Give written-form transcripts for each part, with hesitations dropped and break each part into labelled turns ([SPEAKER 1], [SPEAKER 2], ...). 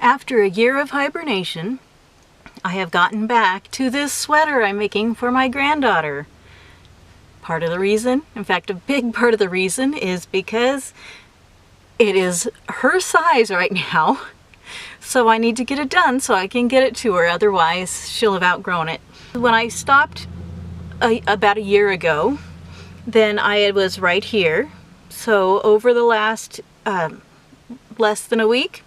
[SPEAKER 1] After a year of hibernation, I have gotten back to this sweater I'm making for my granddaughter. Part of the reason, in fact a big part of the reason, is because it is her size right now. So I need to get it done so I can get it to her, otherwise she'll have outgrown it. When I stopped about a year ago, then I was right here. So over the last less than a week,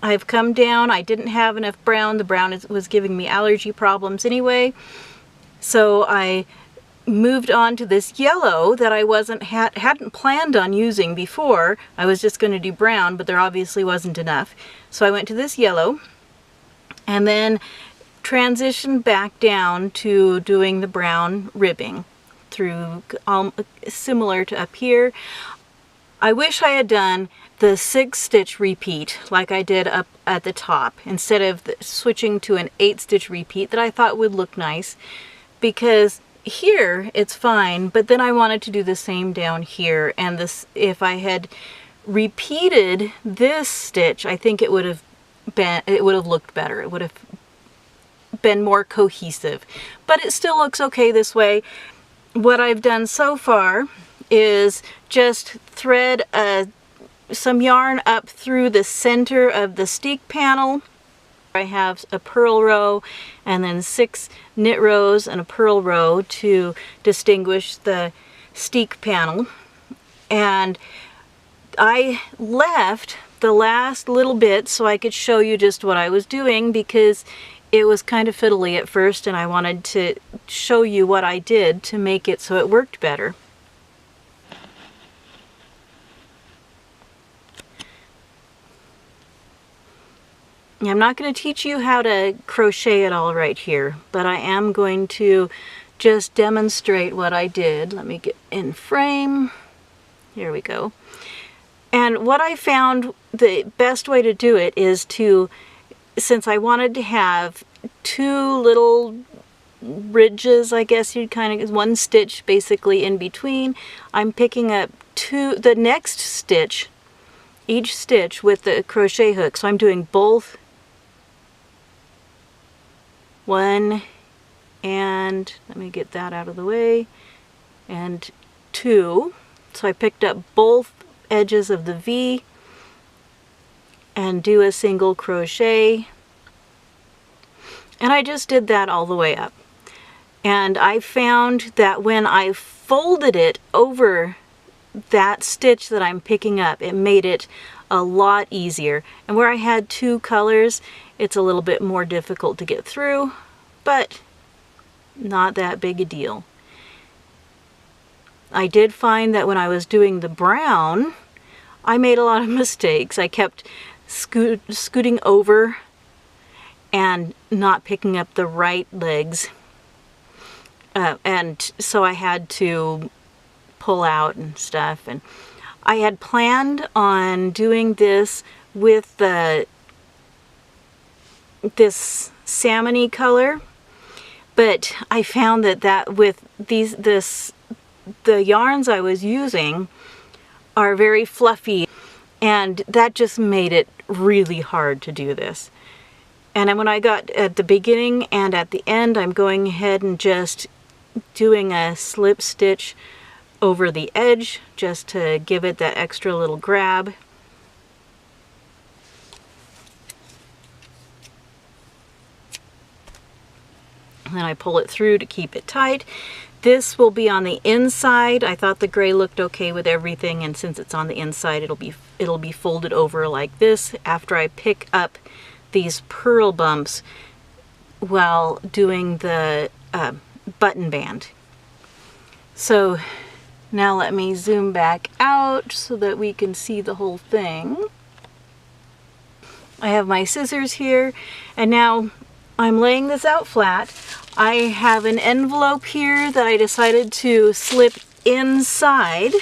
[SPEAKER 1] I've come down. I didn't have enough brown. The brown was giving me allergy problems anyway. So I moved on to this yellow that I hadn't planned on using before. I was just going to do brown, but there obviously wasn't enough. So I went to this yellow and then transitioned back down to doing the brown ribbing through similar to up here. I wish I had done the 6-stitch repeat like I did up at the top instead of switching to an 8-stitch repeat that I thought would look nice, because here it's fine, but then I wanted to do the same down here, and this, if I had repeated this stitch, I think it would have looked better. It would have been more cohesive, but it still looks okay this way. What I've done so far is just thread some yarn up through the center of the steek panel. I have a purl row and then 6 knit rows and a purl row to distinguish the steek panel. And I left the last little bit so I could show you just what I was doing, because it was kind of fiddly at first and I wanted to show you what I did to make it so it worked better. I'm not going to teach you how to crochet it all right here, but I am going to just demonstrate what I did. Let me get in frame. Here we go. And what I found the best way to do it is to, since I wanted to have 2 little ridges, I guess you'd kind of, 1 stitch basically in between, I'm picking up the next stitch, each stitch with the crochet hook. So I'm doing both 1 and, let me get that out of the way, and 2. So I picked up both edges of the V and do a single crochet, and I just did that all the way up. And I found that when I folded it over that stitch that I'm picking up, it made it a lot easier. And where I had 2 colors, it's a little bit more difficult to get through, but not that big a deal. I did find that when I was doing the brown, I made a lot of mistakes. I kept scooting over and not picking up the right legs. And so I had to pull out and stuff. And I had planned on doing this with this salmon-y color, but I found that with the yarns I was using are very fluffy, and that just made it really hard to do this. And then when I got at the beginning and at the end, I'm going ahead and just doing a slip stitch over the edge just to give it that extra little grab. And then I pull it through to keep it tight. This will be on the inside. I thought the gray looked okay with everything, and since it's on the inside, it'll be folded over like this after I pick up these purl bumps while doing the button band. So now let me zoom back out so that we can see the whole thing. I have my scissors here, and now I'm laying this out flat. I have an envelope here that I decided to slip inside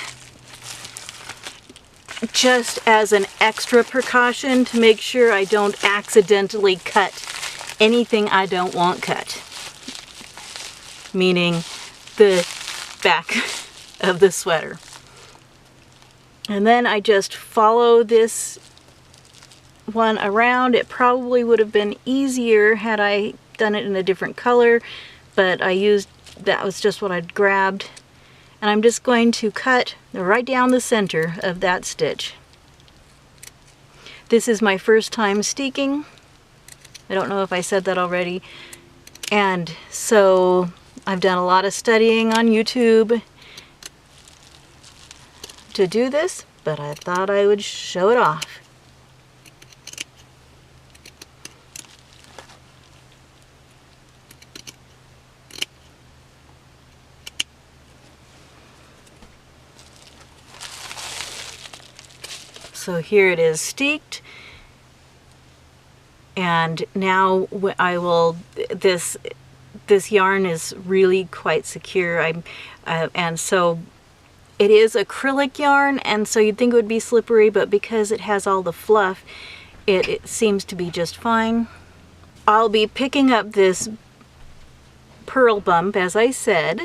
[SPEAKER 1] just as an extra precaution to make sure I don't accidentally cut anything I don't want cut, meaning the back of the sweater. And then I just follow this one around. It probably would have been easier had I done it in a different color, but that was just what I'd grabbed. And I'm just going to cut right down the center of that stitch. This is my first time steeking. I don't know if I said that already. And so I've done a lot of studying on YouTube to do this, but I thought I would show it off. So here it is steeked, and now this yarn is really quite secure. And so it is acrylic yarn, and so you'd think it would be slippery, but because it has all the fluff, it seems to be just fine. I'll be picking up this purl bump, as I said,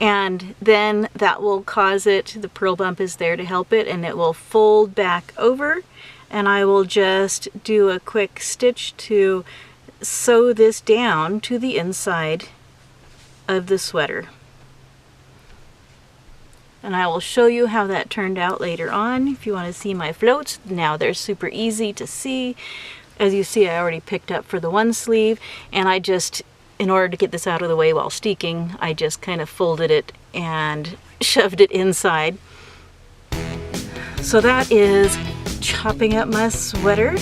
[SPEAKER 1] and then that will cause the purl bump is there to help it, and it will fold back over, and I will just do a quick stitch to sew this down to the inside of the sweater. And I will show you how that turned out later on. If you want to see my floats, now they're super easy to see. As you see, I already picked up for the one sleeve, and I just, in order to get this out of the way while steeking, I just kind of folded it and shoved it inside. So that is chopping up my sweater.